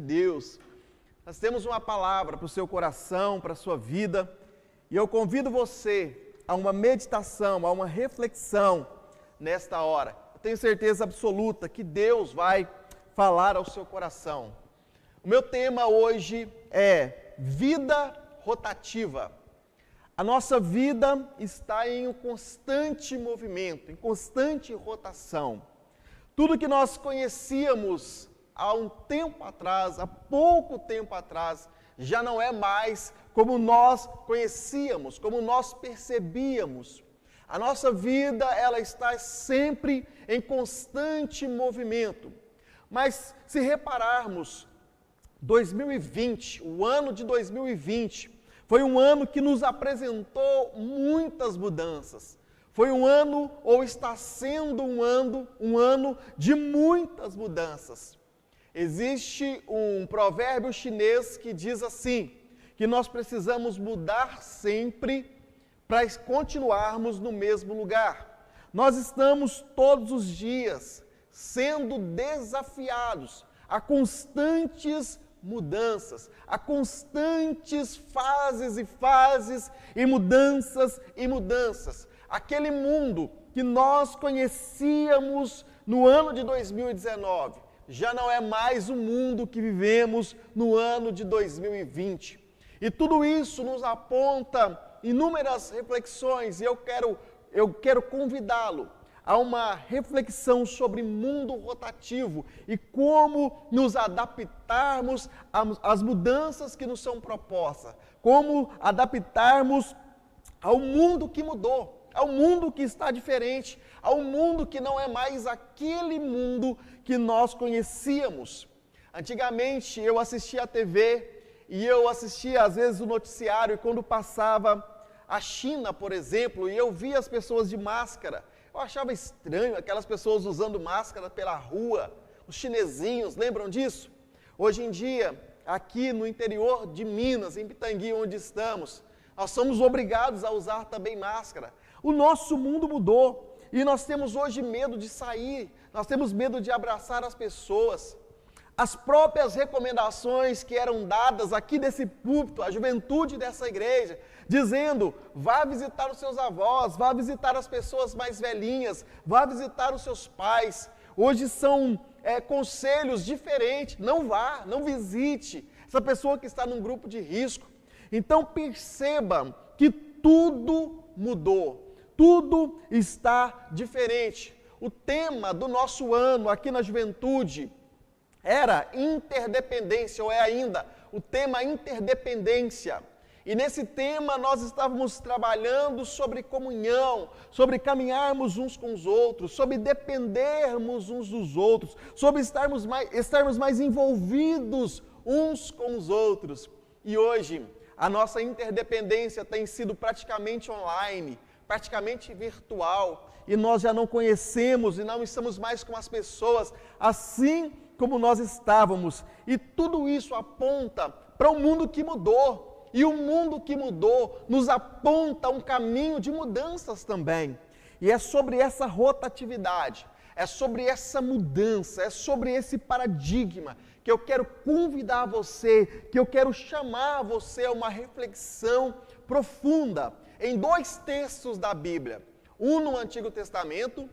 Deus. Nós temos uma palavra para o seu coração, para a sua vida, e eu convido você a uma meditação, a uma reflexão nesta hora. Eu tenho certeza absoluta que Deus vai falar ao seu coração. O meu tema hoje é vida rotativa. A nossa vida está em um constante movimento, em constante rotação. Tudo que nós conhecíamos há um tempo atrás, há pouco tempo atrás, já não é mais como nós conhecíamos, como nós percebíamos. A nossa vida, ela está sempre em constante movimento. Mas se repararmos, 2020, o ano de 2020, foi um ano que nos apresentou muitas mudanças. Foi um ano, ou está sendo um ano de muitas mudanças. Existe um provérbio chinês que diz assim, que nós precisamos mudar sempre para continuarmos no mesmo lugar. Nós estamos todos os dias sendo desafiados a constantes mudanças, a constantes fases e mudanças e mudanças. Aquele mundo que nós conhecíamos no ano de 2019, já não é mais o mundo que vivemos no ano de 2020. E tudo isso nos aponta inúmeras reflexões, e eu quero convidá-lo a uma reflexão sobre mundo rotativo e como nos adaptarmos às mudanças que nos são propostas, como adaptarmos ao mundo que mudou, ao mundo que está diferente, ao mundo que não é mais aquele mundo que nós conhecíamos. Antigamente eu assistia a TV e eu assistia às vezes o noticiário, e quando passava a China, por exemplo, e eu via as pessoas de máscara, eu achava estranho aquelas pessoas usando máscara pela rua, os chinesinhos, lembram disso? Hoje em dia, aqui no interior de Minas, em Pitangui, onde estamos, nós somos obrigados a usar também máscara. O nosso mundo mudou e nós temos hoje medo de sair, nós temos medo de abraçar as pessoas. As próprias recomendações que eram dadas aqui desse púlpito, à juventude dessa igreja, dizendo, vá visitar os seus avós, vá visitar as pessoas mais velhinhas, vá visitar os seus pais. Hoje são conselhos diferentes, não vá, não visite essa pessoa que está num grupo de risco. Então percebam que tudo mudou, tudo está diferente. O tema do nosso ano aqui na juventude era interdependência, ou é ainda o tema interdependência. E nesse tema nós estávamos trabalhando sobre comunhão, sobre caminharmos uns com os outros, sobre dependermos uns dos outros, sobre estarmos mais envolvidos uns com os outros. E hoje a nossa interdependência tem sido praticamente online, praticamente virtual, e nós já não conhecemos e não estamos mais com as pessoas assim como nós estávamos, e tudo isso aponta para um mundo que mudou, e o mundo que mudou nos aponta um caminho de mudanças também, e é sobre essa rotatividade, é sobre essa mudança, é sobre esse paradigma que eu quero convidar você, que eu quero chamar você a uma reflexão profunda, em dois textos da Bíblia, um no Antigo Testamento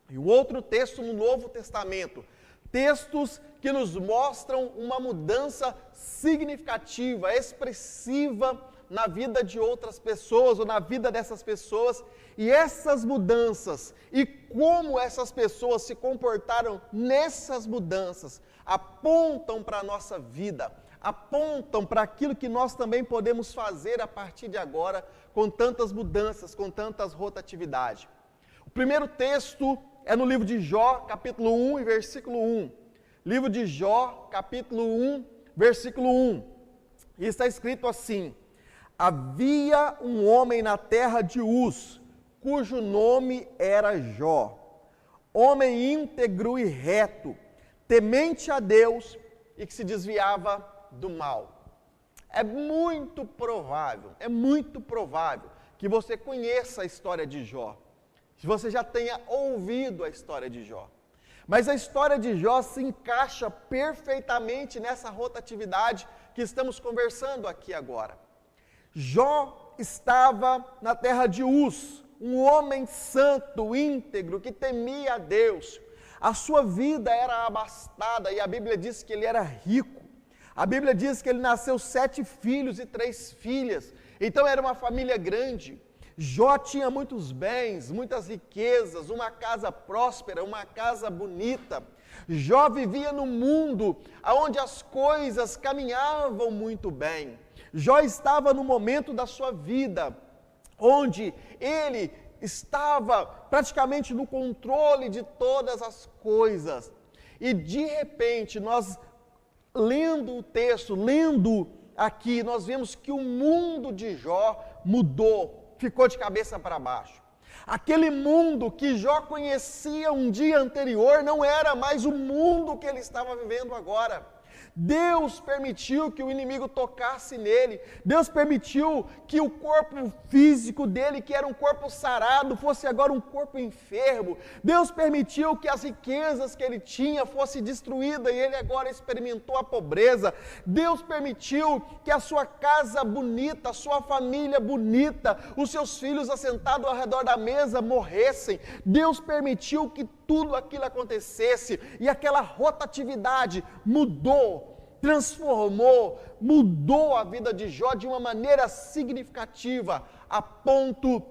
e o outro texto no Novo Testamento, textos que nos mostram uma mudança significativa, expressiva na vida de outras pessoas ou na vida dessas pessoas, e essas mudanças e como essas pessoas se comportaram nessas mudanças apontam para a nossa vida, apontam para aquilo que nós também podemos fazer a partir de agora com tantas mudanças, com tantas rotatividades. O primeiro texto é no livro de Jó, capítulo 1 e versículo 1. Livro de Jó, capítulo 1, versículo 1. E está escrito assim: havia um homem na terra de Uz, cujo nome era Jó, homem íntegro e reto, temente a Deus e que se desviava do mal. É muito provável que você conheça a história de Jó, que você já tenha ouvido a história de Jó. Mas a história de Jó se encaixa perfeitamente nessa rotatividade que estamos conversando aqui agora. Jó estava na terra de Uz, um homem santo, íntegro, que temia a Deus. A sua vida era abastada e a Bíblia diz que ele era rico. A Bíblia diz que ele nasceu 7 filhos e 3 filhas. Então era uma família grande. Jó tinha muitos bens, muitas riquezas, uma casa próspera, uma casa bonita. Jó vivia num mundo onde as coisas caminhavam muito bem. Jó estava no momento da sua vida onde ele estava praticamente no controle de todas as coisas. E de repente, nós lendo o texto, lendo aqui, nós vemos que o mundo de Jó mudou, ficou de cabeça para baixo. Aquele mundo que Jó conhecia um dia anterior não era mais o mundo que ele estava vivendo agora. Deus permitiu que o inimigo tocasse nele. Deus permitiu que o corpo físico dele, que era um corpo sarado, fosse agora um corpo enfermo. Deus permitiu que as riquezas que ele tinha fossem destruídas e ele agora experimentou a pobreza. Deus permitiu que a sua casa bonita, a sua família bonita, os seus filhos assentados ao redor da mesa morressem. Deus permitiu que tudo aquilo acontecesse e aquela rotatividade mudou, transformou, mudou a vida de Jó de uma maneira significativa, a ponto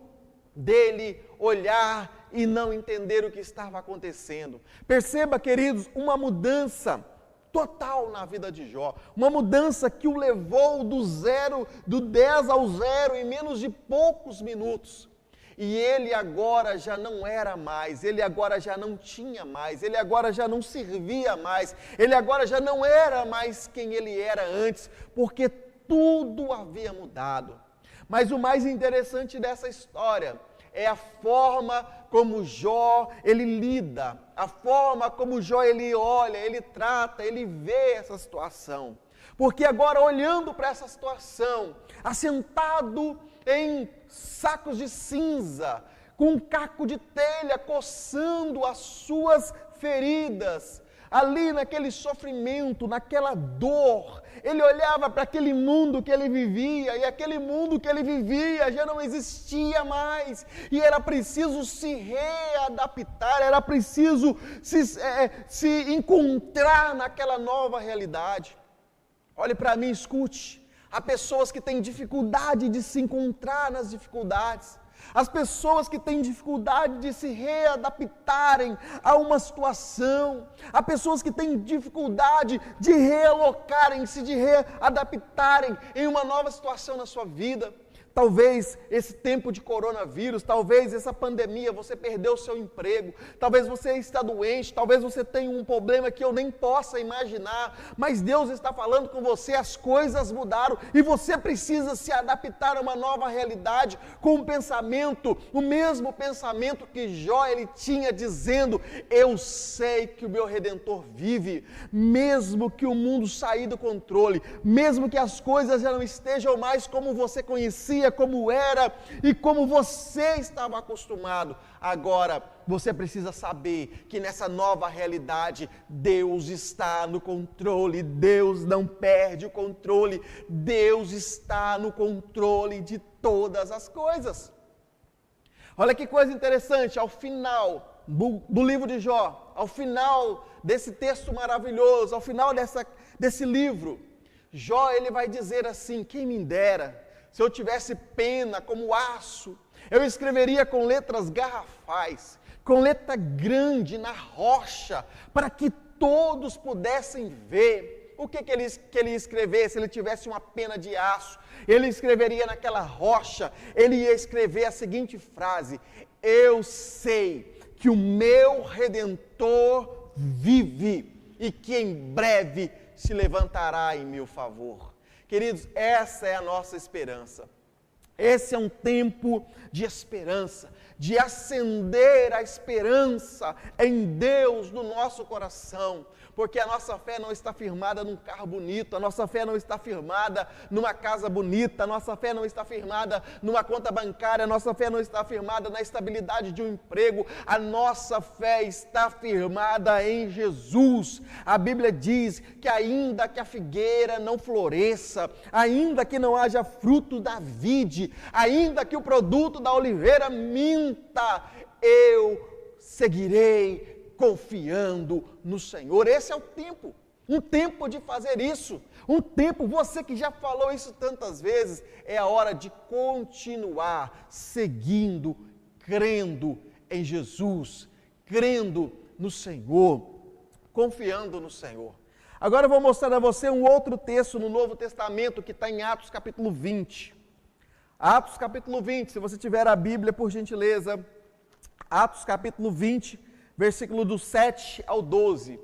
dele olhar e não entender o que estava acontecendo. Perceba, queridos, uma mudança total na vida de Jó, uma mudança que o levou do 10 ao 0 em menos de poucos minutos. E ele agora já não era mais, ele agora já não tinha mais, ele agora já não servia mais, ele agora já não era mais quem ele era antes, porque tudo havia mudado. Mas o mais interessante dessa história é a forma como Jó, ele lida, a forma como Jó, ele olha, ele trata, ele vê essa situação. Porque agora, olhando para essa situação, assentado em sacos de cinza, com um caco de telha coçando as suas feridas, ali naquele sofrimento, naquela dor, ele olhava para aquele mundo que ele vivia, e aquele mundo que ele vivia já não existia mais, e era preciso se readaptar, era preciso se encontrar naquela nova realidade. Olhe para mim, escute. Há pessoas que têm dificuldade de se encontrar nas dificuldades. As pessoas que têm dificuldade de se readaptarem a uma situação. Há pessoas que têm dificuldade de realocarem-se, de readaptarem em uma nova situação na sua vida. Talvez esse tempo de coronavírus, talvez essa pandemia, você perdeu o seu emprego, talvez você está doente, talvez você tenha um problema que eu nem possa imaginar, mas Deus está falando com você, as coisas mudaram e você precisa se adaptar a uma nova realidade com um pensamento, o mesmo pensamento que Jó ele tinha dizendo, eu sei que o meu Redentor vive, mesmo que o mundo saia do controle, mesmo que as coisas já não estejam mais como você conhecia, como era e como você estava acostumado. Agora, você precisa saber que nessa nova realidade, Deus está no controle, Deus não perde o controle, Deus está no controle de todas as coisas. Olha que coisa interessante, ao final do livro de Jó, ao final desse texto maravilhoso, ao final desse livro, Jó ele vai dizer assim, quem me dera, se eu tivesse pena como aço, eu escreveria com letras garrafais, com letra grande na rocha, para que todos pudessem ver. O que ele ia escrever se ele tivesse uma pena de aço? Ele escreveria naquela rocha, ele ia escrever a seguinte frase, eu sei que o meu Redentor vive e que em breve se levantará em meu favor. Queridos, essa é a nossa esperança. Esse é um tempo de esperança, de acender a esperança em Deus no nosso coração, porque a nossa fé não está firmada num carro bonito, a nossa fé não está firmada numa casa bonita, a nossa fé não está firmada numa conta bancária, a nossa fé não está firmada na estabilidade de um emprego, a nossa fé está firmada em Jesus. A Bíblia diz que ainda que a figueira não floresça, ainda que não haja fruto da vide, ainda que o produto da oliveira minta, eu seguirei confiando no Senhor. Esse é o tempo, um tempo de fazer isso, um tempo, você que já falou isso tantas vezes, é a hora de continuar seguindo, crendo em Jesus, crendo no Senhor, confiando no Senhor. Agora eu vou mostrar a você um outro texto no Novo Testamento que está em Atos capítulo 20. Atos capítulo 20, se você tiver a Bíblia, por gentileza, Atos capítulo 20, versículo do 7 ao 12.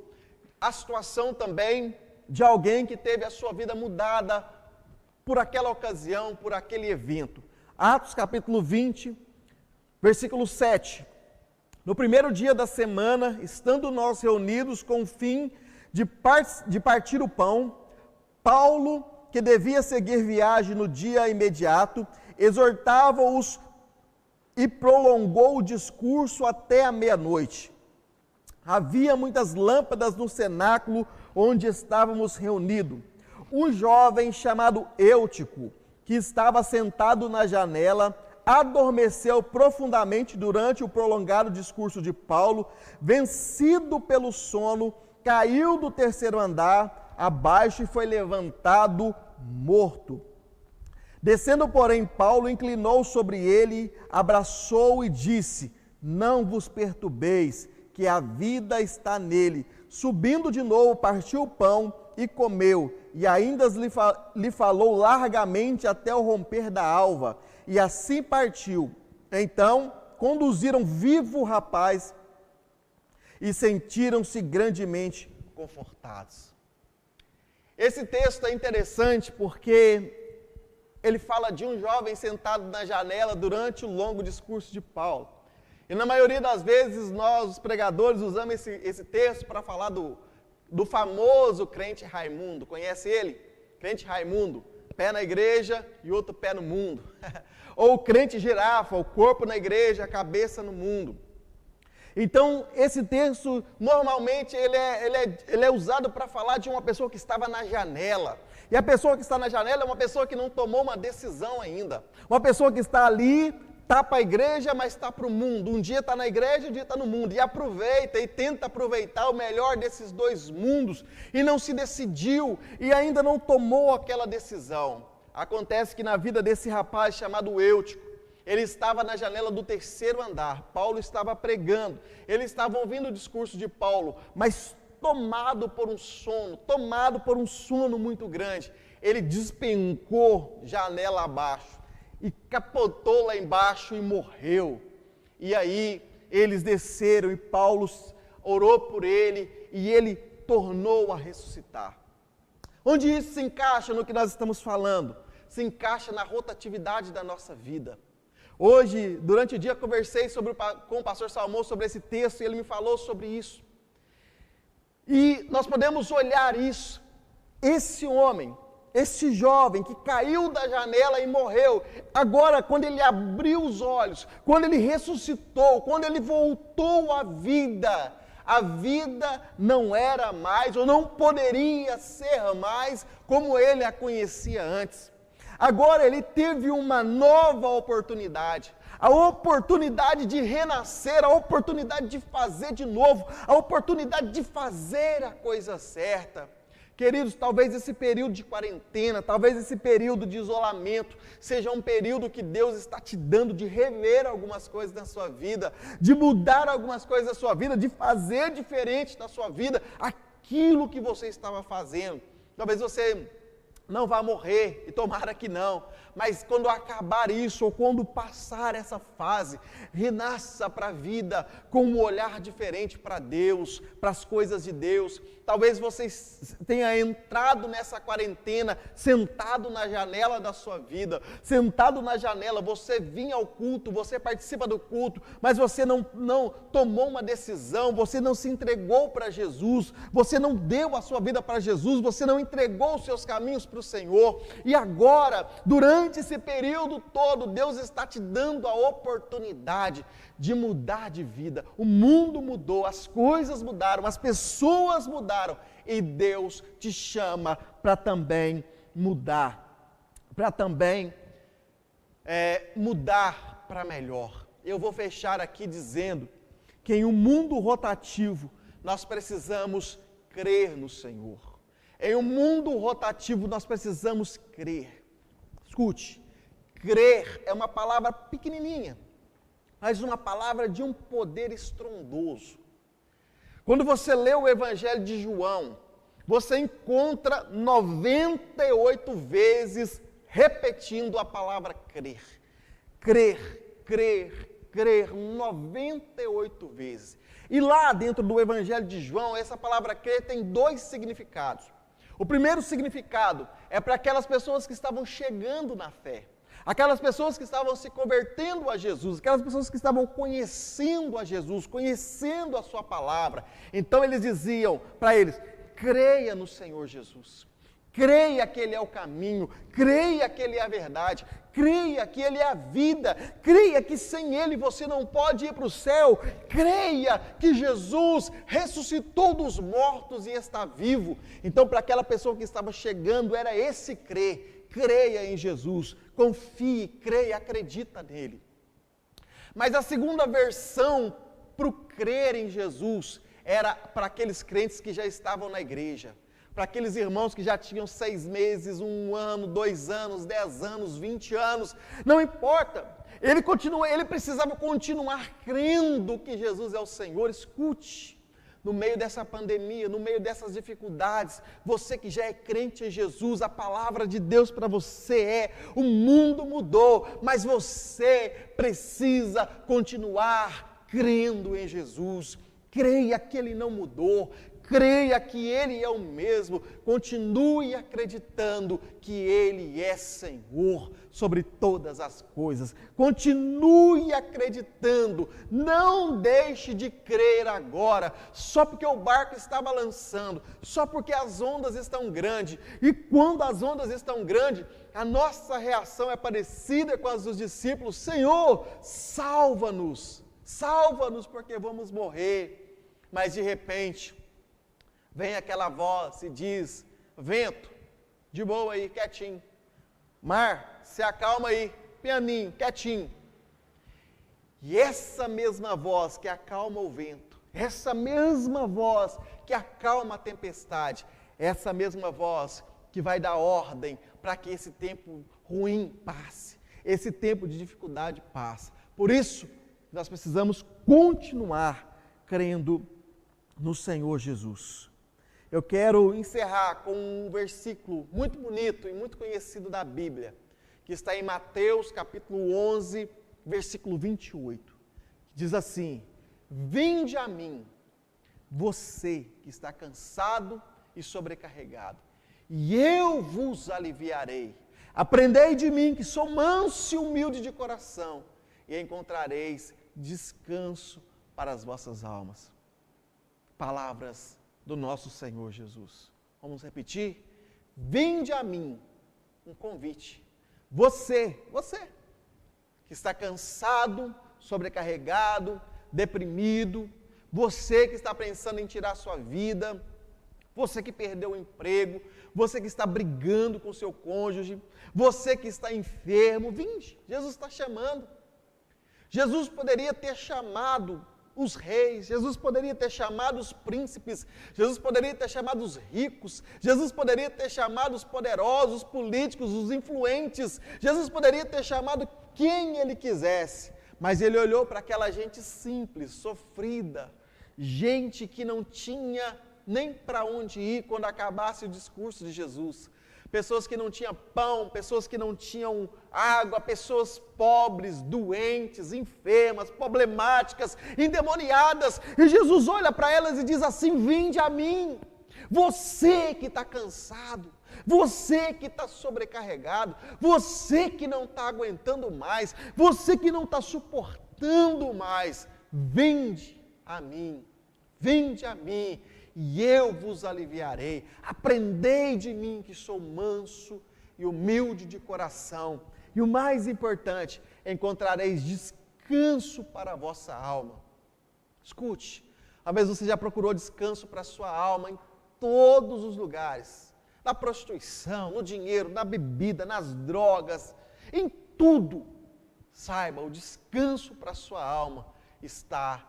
A situação também de alguém que teve a sua vida mudada por aquela ocasião, por aquele evento. Atos capítulo 20, versículo 7. No primeiro dia da semana, estando nós reunidos com o fim de partir o pão, Paulo, que devia seguir viagem no dia imediato, exortava-os e prolongou o discurso até a meia-noite. Havia muitas lâmpadas no cenáculo onde estávamos reunidos. Um jovem chamado Eutico, que estava sentado na janela, adormeceu profundamente durante o prolongado discurso de Paulo, vencido pelo sono, caiu do terceiro andar abaixo e foi levantado morto. Descendo, porém, Paulo inclinou sobre ele, abraçou-o e disse: não vos perturbeis, que a vida está nele. Subindo de novo, partiu o pão e comeu, e ainda lhe falou largamente até o romper da alva, e assim partiu. Então, conduziram vivo o rapaz e sentiram-se grandemente confortados. Esse texto é interessante porque ele fala de um jovem sentado na janela durante o longo discurso de Paulo. E na maioria das vezes nós, os pregadores, usamos esse texto para falar do famoso crente Raimundo. Conhece ele? Crente Raimundo, pé na igreja e outro pé no mundo. Ou o crente girafa, o corpo na igreja, a cabeça no mundo. Então, esse texto, normalmente, ele é usado para falar de uma pessoa que estava na janela. E a pessoa que está na janela é uma pessoa que não tomou uma decisão ainda. Uma pessoa que está ali, está para a igreja, mas está para o mundo. Um dia está na igreja, um dia está no mundo. E aproveita e tenta aproveitar o melhor desses dois mundos. E não se decidiu e ainda não tomou aquela decisão. Acontece que na vida desse rapaz chamado Eutico, ele estava na janela do terceiro andar. Paulo estava pregando. Ele estava ouvindo o discurso de Paulo, mas tomado por um sono muito grande, ele despencou janela abaixo e capotou lá embaixo e morreu. E aí eles desceram e Paulo orou por ele e ele tornou a ressuscitar. Onde isso se encaixa no que nós estamos falando? Se encaixa na rotatividade da nossa vida. Hoje, durante o dia, conversei com o pastor Salmão sobre esse texto e ele me falou sobre isso. E nós podemos olhar isso, esse homem, esse jovem que caiu da janela e morreu, agora quando ele abriu os olhos, quando ele ressuscitou, quando ele voltou à vida, a vida não era mais ou não poderia ser mais como ele a conhecia antes. Agora ele teve uma nova oportunidade. A oportunidade de renascer, a oportunidade de fazer de novo, a oportunidade de fazer a coisa certa. Queridos, talvez esse período de quarentena, talvez esse período de isolamento, seja um período que Deus está te dando de rever algumas coisas na sua vida, de mudar algumas coisas na sua vida, de fazer diferente na sua vida aquilo que você estava fazendo. Talvez você não vai morrer, e tomara que não, mas quando acabar isso, ou quando passar essa fase, renasça para a vida com um olhar diferente para Deus, para as coisas de Deus. Talvez você tenha entrado nessa quarentena, sentado na janela da sua vida, sentado na janela, você vinha ao culto, você participa do culto, mas você não tomou uma decisão, você não se entregou para Jesus, você não deu a sua vida para Jesus, você não entregou os seus caminhos para o Senhor, e agora, durante esse período todo, Deus está te dando a oportunidade de mudar de vida. O mundo mudou, as coisas mudaram, as pessoas mudaram, e Deus te chama para também mudar, para também mudar para melhor. Eu vou fechar aqui dizendo que em um mundo rotativo, nós precisamos crer no Senhor. Em um mundo rotativo, nós precisamos crer. Escute, crer é uma palavra pequenininha, mas uma palavra de um poder estrondoso. Quando você lê o Evangelho de João, você encontra 98 vezes repetindo a palavra crer. Crer, crer, crer, 98 vezes. E lá dentro do Evangelho de João, essa palavra crer tem dois significados. O primeiro significado é para aquelas pessoas que estavam chegando na fé, aquelas pessoas que estavam se convertendo a Jesus, aquelas pessoas que estavam conhecendo a Jesus, conhecendo a sua palavra. Então eles diziam para eles: creia no Senhor Jesus, creia que Ele é o caminho, creia que Ele é a verdade, creia que Ele é a vida, creia que sem Ele você não pode ir para o céu, creia que Jesus ressuscitou dos mortos e está vivo. Então, para aquela pessoa que estava chegando, era esse crer. Creia em Jesus, confie, creia, acredita nele. Mas a segunda versão para o crer em Jesus era para aqueles crentes que já estavam na igreja, para aqueles irmãos que já tinham 6 meses, 1 ano, 2 anos, 10 anos, 20 anos, não importa, ele precisava continuar crendo que Jesus é o Senhor. Escute, no meio dessa pandemia, no meio dessas dificuldades, você que já é crente em Jesus, a palavra de Deus para você é: o mundo mudou, mas você precisa continuar crendo em Jesus. Creia que Ele não mudou, creia que Ele é o mesmo, continue acreditando que Ele é Senhor sobre todas as coisas, continue acreditando, não deixe de crer agora, só porque o barco está balançando, só porque as ondas estão grandes, e quando as ondas estão grandes, a nossa reação é parecida com as dos discípulos: Senhor, salva-nos porque vamos morrer. Mas de repente, vem aquela voz e diz: vento, de boa aí, quietinho. Mar, se acalma aí, pianinho, quietinho. E essa mesma voz que acalma o vento, essa mesma voz que acalma a tempestade, essa mesma voz que vai dar ordem para que esse tempo ruim passe, esse tempo de dificuldade passe. Por isso, nós precisamos continuar crendo no Senhor Jesus. Eu quero encerrar com um versículo muito bonito e muito conhecido da Bíblia, que está em Mateus capítulo 11, versículo 28, que diz assim: vinde a mim, você que está cansado e sobrecarregado, e eu vos aliviarei. Aprendei de mim, que sou manso e humilde de coração, e encontrareis descanso para as vossas almas. Palavras do nosso Senhor Jesus. Vamos repetir? Vinde a mim, um convite. Você que está cansado, sobrecarregado, deprimido, você que está pensando em tirar sua vida, você que perdeu o emprego, você que está brigando com seu cônjuge, você que está enfermo, vinde, Jesus está chamando. Jesus poderia ter chamado os reis, Jesus poderia ter chamado os príncipes, Jesus poderia ter chamado os ricos, Jesus poderia ter chamado os poderosos, os políticos, os influentes, Jesus poderia ter chamado quem Ele quisesse, mas Ele olhou para aquela gente simples, sofrida, gente que não tinha nem para onde ir quando acabasse o discurso de Jesus. Pessoas que não tinham pão, pessoas que não tinham água, pessoas pobres, doentes, enfermas, problemáticas, endemoniadas. E Jesus olha para elas e diz assim: vinde a mim, você que está cansado, você que está sobrecarregado, você que não está aguentando mais, você que não está suportando mais, vinde a mim, vinde a mim. E eu vos aliviarei. Aprendei de mim, que sou manso e humilde de coração. E o mais importante, encontrareis descanso para a vossa alma. Escute, às vezes você já procurou descanso para a sua alma em todos os lugares. Na prostituição, no dinheiro, na bebida, nas drogas, em tudo. Saiba, o descanso para a sua alma está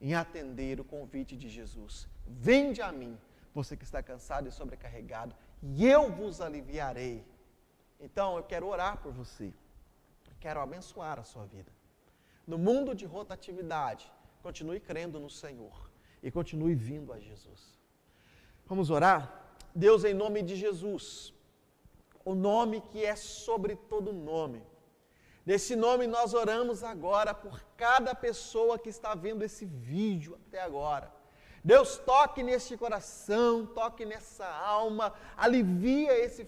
em atender o convite de Jesus. Vinde a mim, você que está cansado e sobrecarregado, e eu vos aliviarei. Então, eu quero orar por você. Quero abençoar a sua vida. No mundo de rotatividade, continue crendo no Senhor e continue vindo a Jesus. Vamos orar? Deus, em nome de Jesus, o nome que é sobre todo nome. Nesse nome nós oramos agora por cada pessoa que está vendo esse vídeo até agora. Deus, toque neste coração, toque nessa alma, alivia esse